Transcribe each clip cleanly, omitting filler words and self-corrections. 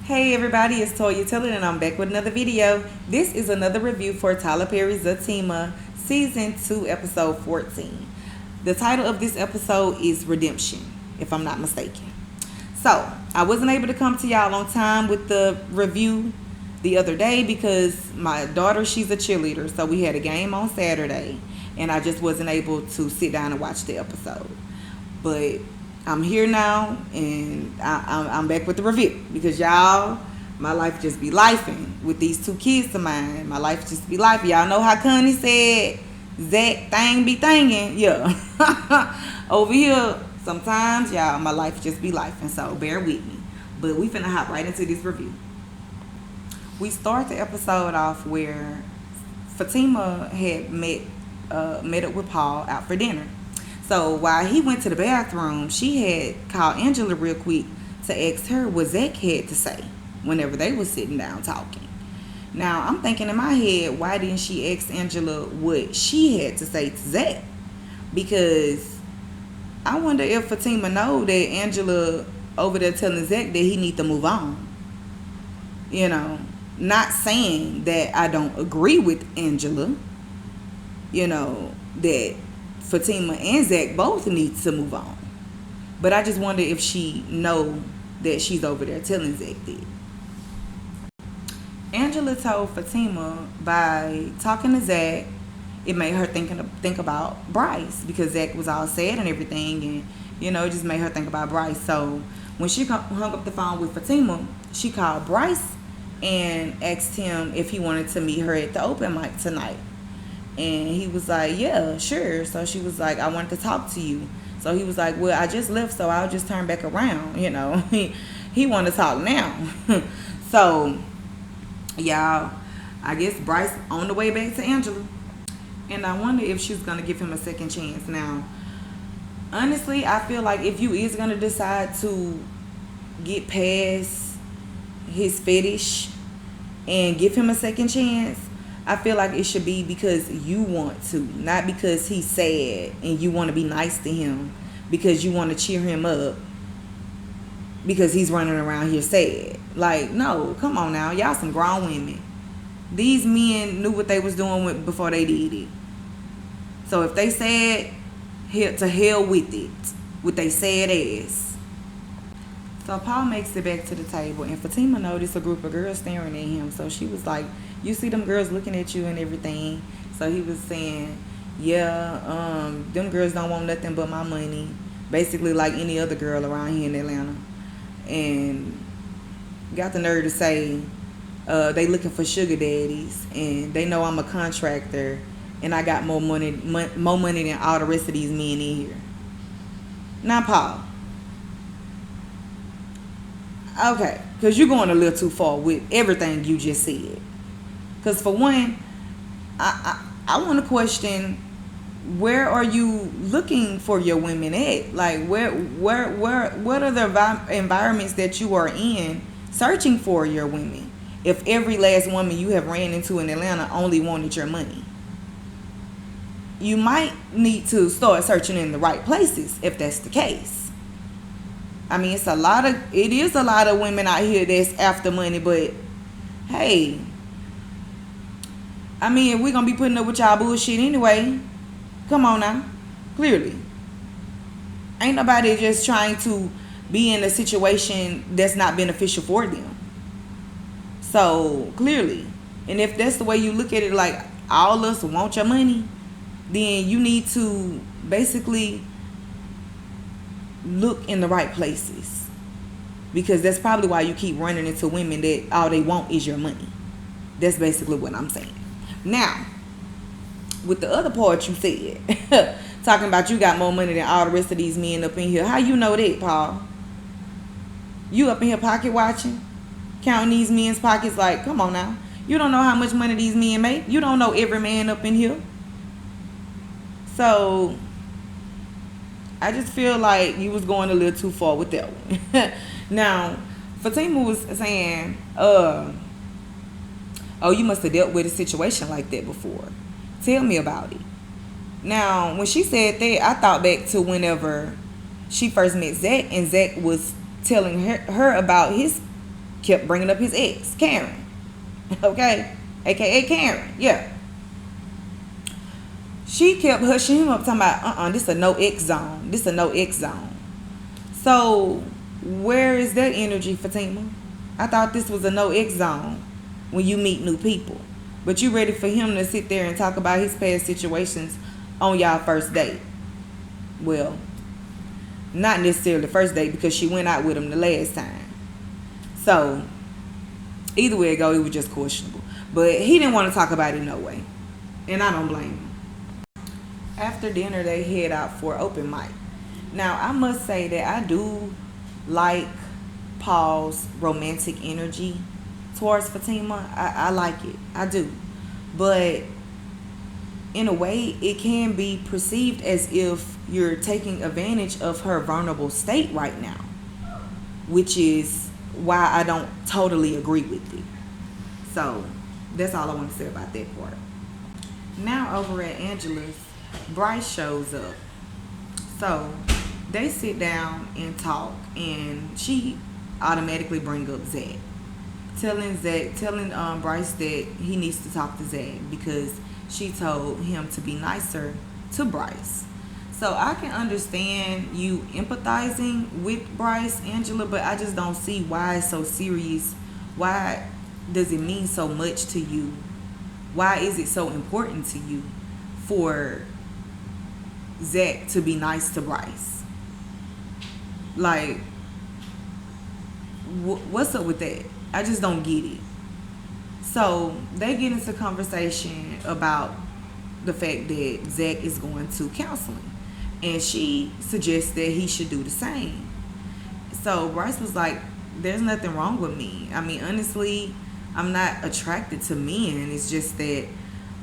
Hey everybody, it's Toya Tiller and I'm back with another video. This is another review for Tyler Perry's Zatima Season 2, Episode 14. The title of this episode is Redemption, if I'm not mistaken. So, I wasn't able to come to y'all on time with the review the other day because my daughter, she's a cheerleader. So we had a game on Saturday and I just wasn't able to sit down and watch the episode. But I'm here now, and I'm back with the review because y'all, my life just be lifing with these two kids of mine. My life just be life. Y'all know how Connie said, Zach thing be thinging. Yeah. Over here, sometimes, y'all, my life just be lifing, so bear with me. But we finna hop right into this review. We start the episode off where Fatima had met up with Paul out for dinner. So while he went to the bathroom, she had called Angela real quick to ask her what Zach had to say whenever they was sitting down talking. Now, I'm thinking in my head, why didn't she ask Angela what she had to say to Zach? Because I wonder if Fatima know that Angela over there telling Zach that he need to move on. You know, not saying that I don't agree with Angela. You know, that Fatima and Zach both need to move on. But I just wonder if she know that she's over there telling Zach that. Angela told Fatima by talking to Zach, it made her think about Bryce because Zach was all sad and everything, and you know, it just made her think about Bryce. So when she hung up the phone with Fatima, she called Bryce and asked him if he wanted to meet her at the open mic tonight. And he was like, yeah, sure. So she was like, I wanted to talk to you. So he was like, well, I just left, so I'll just turn back around. You know, he wanted to talk now. So, y'all, I guess Bryce on the way back to Angela. And I wonder if she's going to give him a second chance. Now, honestly, I feel like if you is going to decide to get past his fetish and give him a second chance, I feel like it should be because you want to, not because he's sad and you want to be nice to him, because you want to cheer him up because he's running around here sad. Like, no, come on now. Y'all some grown women. These men knew what they was doing before they did it. So if they said, to hell with it, with they sad ass. So Paul makes it back to the table, and Fatima noticed a group of girls staring at him. So she was like, you see them girls looking at you and everything. So he was saying, yeah, them girls don't want nothing but my money. Basically like any other girl around here in Atlanta. And got the nerve to say they looking for sugar daddies, and they know I'm a contractor and I got more money than all the rest of these men in here. Now, Paul. Okay, because you're going a little too far with everything you just said. Because for one, I want to question, where are you looking for your women at? Like, what are the environments that you are in searching for your women? If every last woman you have ran into in Atlanta only wanted your money, you might need to start searching in the right places if that's the case. I mean, it is a lot of women out here that's after money, but hey, I mean, if we're going to be putting up with y'all bullshit anyway, come on now. Clearly. Ain't nobody just trying to be in a situation that's not beneficial for them. So, clearly. And if that's the way you look at it, like, all us want your money, then you need to basically look in the right places. Because that's probably why you keep running into women that all they want is your money. That's basically what I'm saying. Now, with the other part you said, talking about you got more money than all the rest of these men up in here. How you know that, Paul? You up in here pocket watching? Counting these men's pockets like, come on now. You don't know how much money these men make. You don't know every man up in here. So, I just feel like you was going a little too far with that one. Now, Fatima was saying, oh, you must have dealt with a situation like that before. Tell me about it. Now, when she said that, I thought back to whenever she first met Zach, and Zach was telling her about his kept bringing up his ex, Karen. Okay? AKA Karen. Yeah. She kept hushing him up, talking about, this a no X zone. This a no X zone. So, where is that energy, Fatima? I thought this was a no X zone when you meet new people. But you ready for him to sit there and talk about his past situations on y'all first date. Well, not necessarily the first date, because she went out with him the last time. So, either way it go, it was just questionable. But he didn't want to talk about it no way. And I don't blame him. After dinner, they head out for open mic. Now, I must say that I do like Paul's romantic energy towards Fatima. I like it. I do. But in a way, it can be perceived as if you're taking advantage of her vulnerable state right now, which is why I don't totally agree with it. So, that's all I want to say about that part. Now, over at Angela's, Bryce shows up. So they sit down and talk, and she automatically bring up Zach, telling Bryce that he needs to talk to Zach because she told him to be nicer to Bryce. So I can understand you empathizing with Bryce, Angela, but I just don't see why it's so serious. Why does it mean so much to you? Why is it so important to you for Zach to be nice to Bryce? Like, what's up with that? I just don't get it. So they get into conversation about the fact that Zach is going to counseling, and she suggests that he should do the same. So Bryce was like, there's nothing wrong with me. I mean, honestly, I'm not attracted to men. It's just that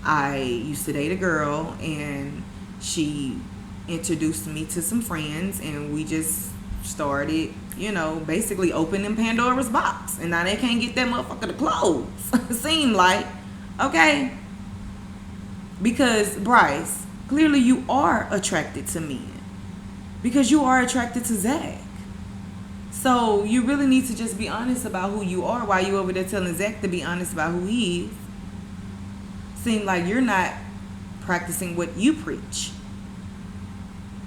I used to date a girl, and she introduced me to some friends, and we just started, basically opening Pandora's box. And now they can't get that motherfucker to close. Seem like. Okay? Because, Bryce, clearly you are attracted to men. Because you are attracted to Zach. So you really need to just be honest about who you are while you over there telling Zach to be honest about who he is. Seem like you're not practicing what you preach.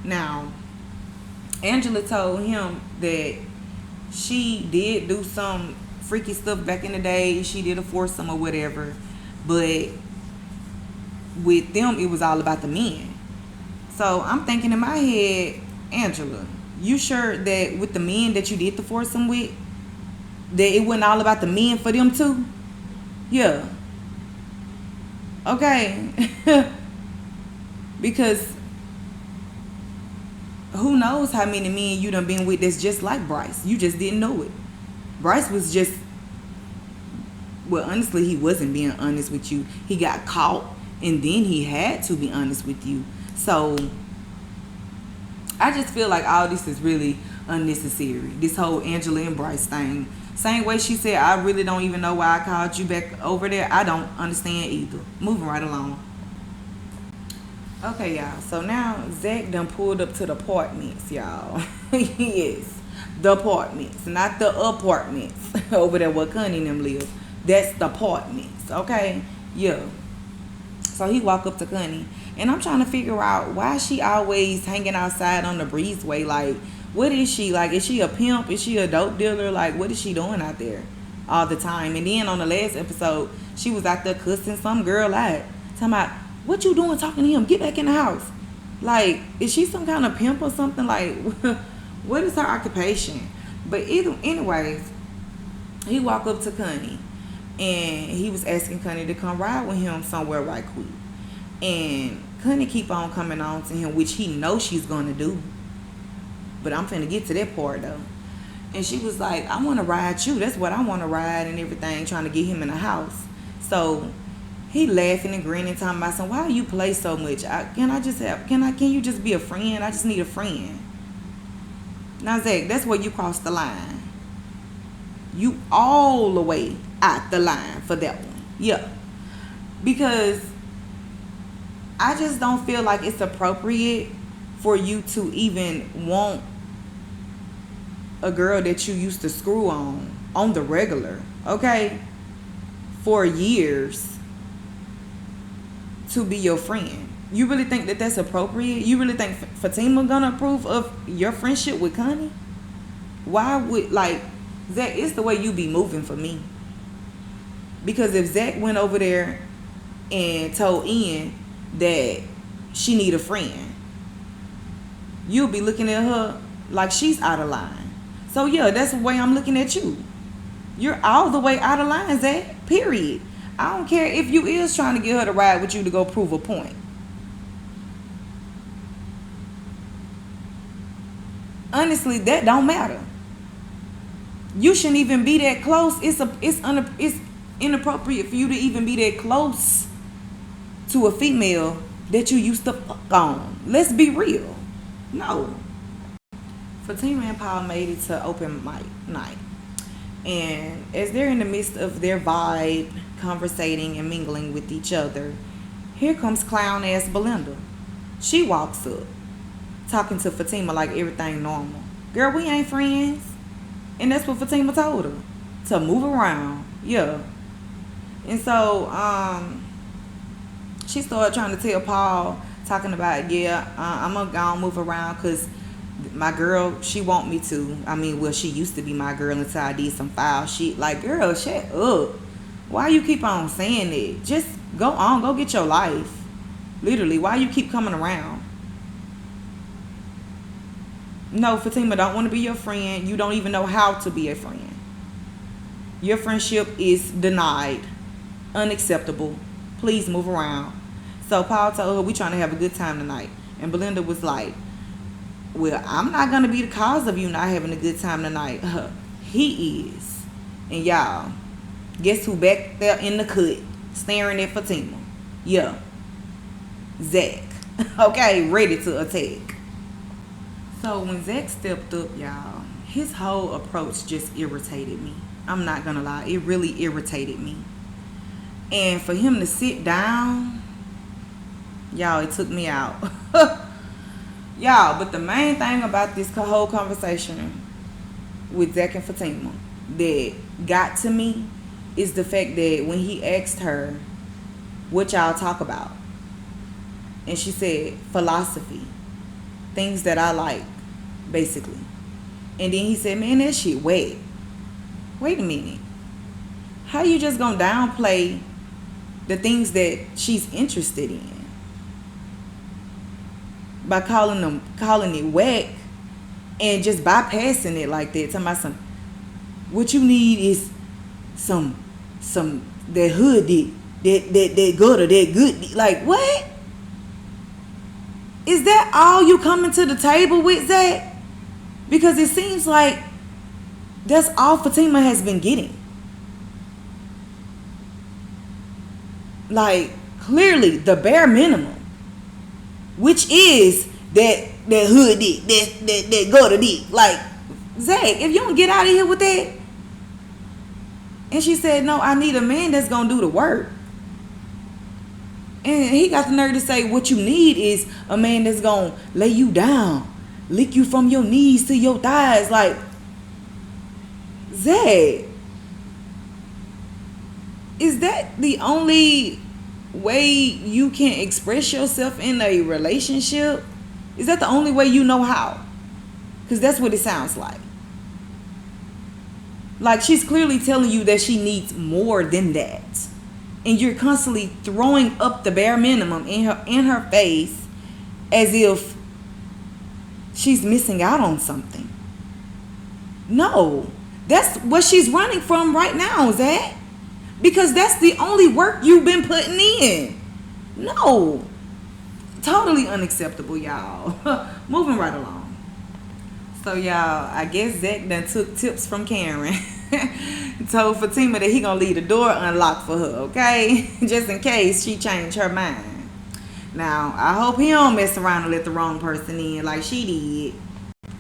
Now, Angela told him that she did do some freaky stuff back in the day. She did a foursome or whatever. But with them, it was all about the men. So I'm thinking in my head, Angela, you sure that with the men that you did the foursome with, that it wasn't all about the men for them too? Yeah. Okay. Because who knows how many men you done been with that's just like Bryce. You just didn't know it. Bryce was just, well, honestly, he wasn't being honest with you. He got caught, and then he had to be honest with you. So I just feel like all this is really unnecessary. This whole Angela and Bryce thing. Same way she said, I really don't even know why I called you back over there. I don't understand either. Moving right along. Okay, y'all. So now Zach done pulled up to the apartments, y'all. Yes. The apartments. Not the apartments over there where Connie and them live. That's the apartments. Okay? Yeah. So he walked up to Connie. And I'm trying to figure out why she always hanging outside on the breezeway. Like, what is she? Like, is she a pimp? Is she a dope dealer? Like, what is she doing out there all the time? And then on the last episode, she was out there cussing some girl out. Talking about, what you doing talking to him? Get back in the house. Like, is she some kind of pimp or something? Like, what is her occupation? But anyways, he walked up to Connie. And he was asking Connie to come ride with him somewhere right quick. And Connie keep on coming on to him, which he knows she's going to do. But I'm finna get to that part, though. And she was like, I want to ride you. That's what I want to ride and everything, trying to get him in the house. So he laughing and grinning, talking about some, why you play so much? Can you just be a friend? I just need a friend. Now, Zach, that's where you crossed the line. You all the way out the line for that one. Yeah. Because I just don't feel like it's appropriate for you to even want a girl that you used to screw on on the regular, okay, for years to be your friend. You really think that that's appropriate? You really think Fatima gonna approve of your friendship with Connie? Why would, like, Zach, it's the way you be moving for me. Because if Zach went over there and told Ian that she need a friend, you'll be looking at her like she's out of line. So yeah, that's the way I'm looking at you. You're all the way out of line, Zach. Period. I don't care if you is trying to get her to ride with you to go prove a point. Honestly, that don't matter. You shouldn't even be that close. It's inappropriate for you to even be that close to a female that you used to fuck on. Let's be real. No. Fatima and Paul made it to open mic night. And as they're in the midst of their vibe, conversating and mingling with each other, here comes clown ass Belinda. She walks up, talking to Fatima like everything normal. Girl, we ain't friends. And that's what Fatima told her. To move around. Yeah. And so, she started trying to tell Paul, talking about, I'm going to go and move around because my girl, she want me to. I mean, well, she used to be my girl until I did some foul shit. Like, girl, shut up. Why you keep on saying it? Just go on, go get your life. Literally, why you keep coming around? No, Fatima don't want to be your friend. You don't even know how to be a friend. Your friendship is denied. Unacceptable. Please move around. So Paul told her, we trying to have a good time tonight. And Belinda was like, well, I'm not going to be the cause of you not having a good time tonight. He is. And y'all, guess who back there in the cut staring at Fatima? Yeah. Zach. Okay, ready to attack. So when Zach stepped up, y'all, his whole approach just irritated me. I'm not going to lie. It really irritated me. And for him to sit down, y'all, it took me out. Y'all, but the main thing about this whole conversation with Zach and Fatima that got to me is the fact that when he asked her, what y'all talk about? And she said, philosophy. Things that I like, basically. And then he said, man, that shit wet. Wait a minute. How you just gonna downplay the things that she's interested in by calling it whack and just bypassing it like that? Talking about what you need is some that hood dick, that gutter, that good dick. Like, what? Is that all you coming to the table with, Zach? Because it seems like that's all Fatima has been getting. Like, clearly the bare minimum, which is that hood dick, that gutter dick. Like, Zach, if you don't get out of here with that. And she said, no, I need a man that's gonna do the work. And he got the nerve to say, what you need is a man that's gonna lay you down, lick you from your knees to your thighs. Like, Zach, is that the only way you can express yourself in a relationship? Is that the only way you know how? Because that's what it sounds like. Like, she's clearly telling you that she needs more than that. And you're constantly throwing up the bare minimum in her face as if she's missing out on something. No. That's what she's running from right now, Zach. Because that's the only work you've been putting in. No. Totally unacceptable, y'all. Moving right along. So, y'all, I guess Zach done took tips from Karen. Told Fatima that he gonna leave the door unlocked for her, okay? Just in case she changed her mind. Now, I hope he don't mess around and let the wrong person in like she did.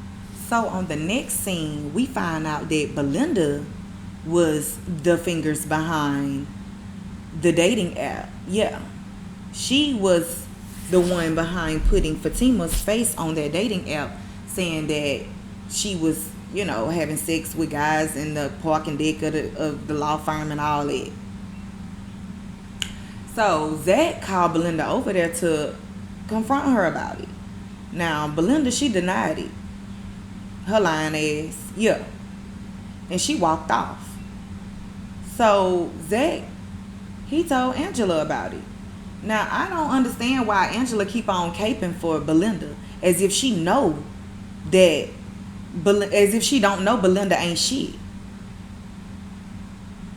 So, on the next scene, we find out that Belinda was the fingers behind the dating app. Yeah. She was the one behind putting Fatima's face on that dating app, saying that she was having sex with guys in the parking deck of the law firm and all that. So Zach called Belinda over there to confront her about it. Now, Belinda, she denied it. Her lying ass, yeah. And she walked off. So Zach, he told Angela about it. Now, I don't understand why Angela keep on caping for Belinda as if she know that, as if she don't know Belinda ain't shit.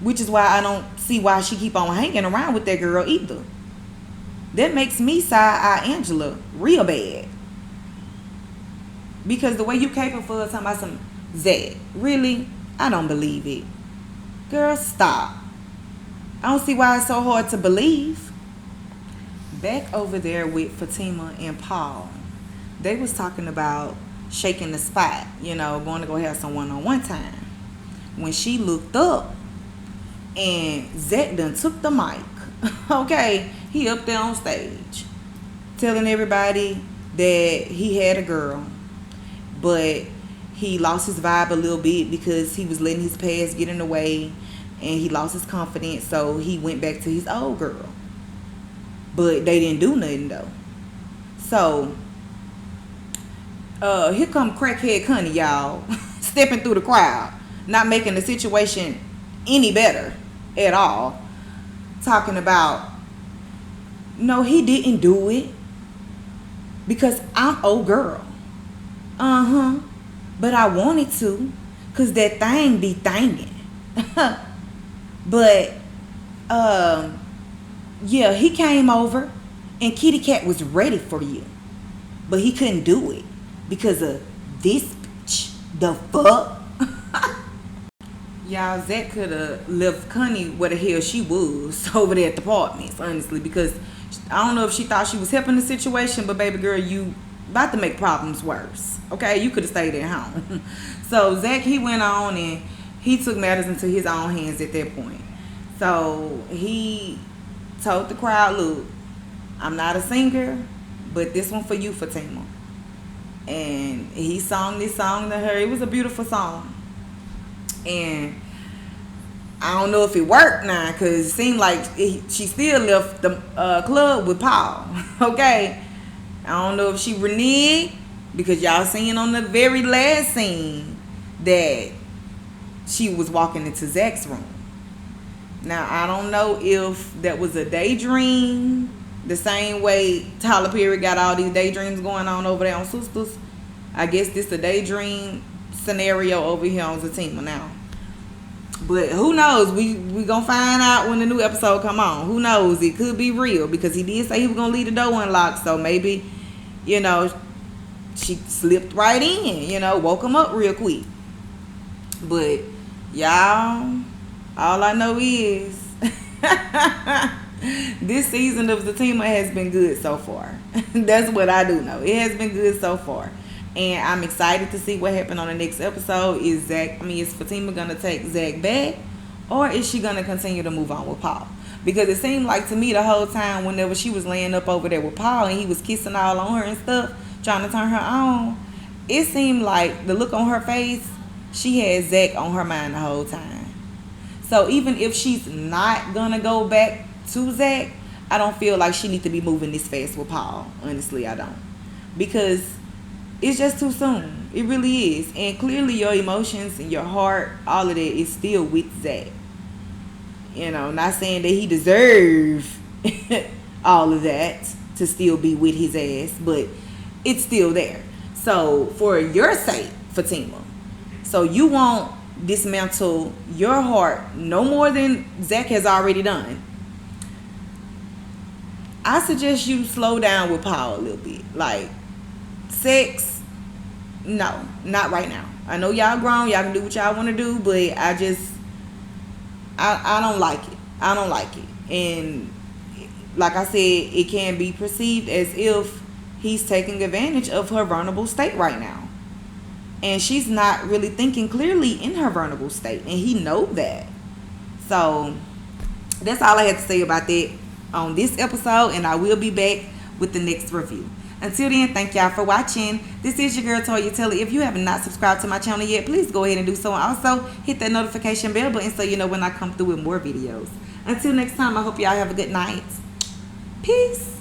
Which is why I don't see why she keep on hanging around with that girl either. That makes me side-eye Angela real bad. Because the way you caping for talking about some Zach, really, I don't believe it. Girl, stop. I don't see why it's so hard to believe. Back over there with Fatima and Paul, they was talking about shaking the spot, going to go have some one-on-one time. When she looked up, and Zach done took the mic. Okay, he up there on stage telling everybody that he had a girl, but he lost his vibe a little bit because he was letting his past get in the way, and he lost his confidence, so he went back to his old girl. But they didn't do nothing though. So here come crackhead Connie, y'all, stepping through the crowd, not making the situation any better at all, talking about, no, he didn't do it because I'm old girl. But I wanted to, cause that thing be thangin'. But yeah, he came over and Kitty Cat was ready for you, but he couldn't do it because of this bitch. The fuck. Y'all, Zach could have left Connie where the hell she was over there at the apartments, honestly, because I don't know if she thought she was helping the situation, but baby girl, you about to make problems worse. Okay, you could have stayed at home. So Zach, he went on and he took matters into his own hands at that point. So he told the crowd, look, I'm not a singer, but this one for you, Fatima. And he sung this song to her. It was a beautiful song. And I don't know if it worked now, because it seemed like she still left the club with Paul. Okay, I don't know if she reneged, because y'all seen on the very last scene that she was walking into Zach's room. Now, I don't know if that was a daydream, the same way Tyler Perry got all these daydreams going on over there on Sisters. I guess this a daydream scenario over here on Zatima now. But who knows? We gonna find out when the new episode come on. Who knows? It could be real, because he did say he was gonna leave the door unlocked. So maybe, she slipped right in, woke him up real quick. But y'all, all I know is this season of Zatima has been good so far. That's what I do know. It has been good so far. And I'm excited to see what happened on the next episode. Is Fatima gonna take Zach back, or is she gonna continue to move on with Paul? Because it seemed like to me the whole time, whenever she was laying up over there with Paul and he was kissing all on her and stuff, trying to turn her on, it seemed like the look on her face, she had Zach on her mind the whole time. So even if she's not gonna go back to Zach, I don't feel like she needs to be moving this fast with Paul. Honestly, I don't. Because it's just too soon. It really is. And clearly your emotions and your heart, all of that is still with Zach. Not saying that he deserves all of that to still be with his ass, but it's still there. So for your sake, Fatima, so you won't dismantle your heart no more than Zach has already done, I suggest you slow down with Paul a little bit. Like, sex, no, not right now. I know y'all grown, y'all can do what y'all want to do, but I don't like it. I don't like it. And like I said, it can be perceived as if he's taking advantage of her vulnerable state right now. And she's not really thinking clearly in her vulnerable state, and he knows that. So that's all I had to say about that on this episode, and I will be back with the next review. Until then, thank y'all for watching. This is your girl Toya Telly. If you have not subscribed to my channel yet, please go ahead and do so. And also hit that notification bell button so you know when I come through with more videos. Until next time, I hope y'all have a good night. Peace.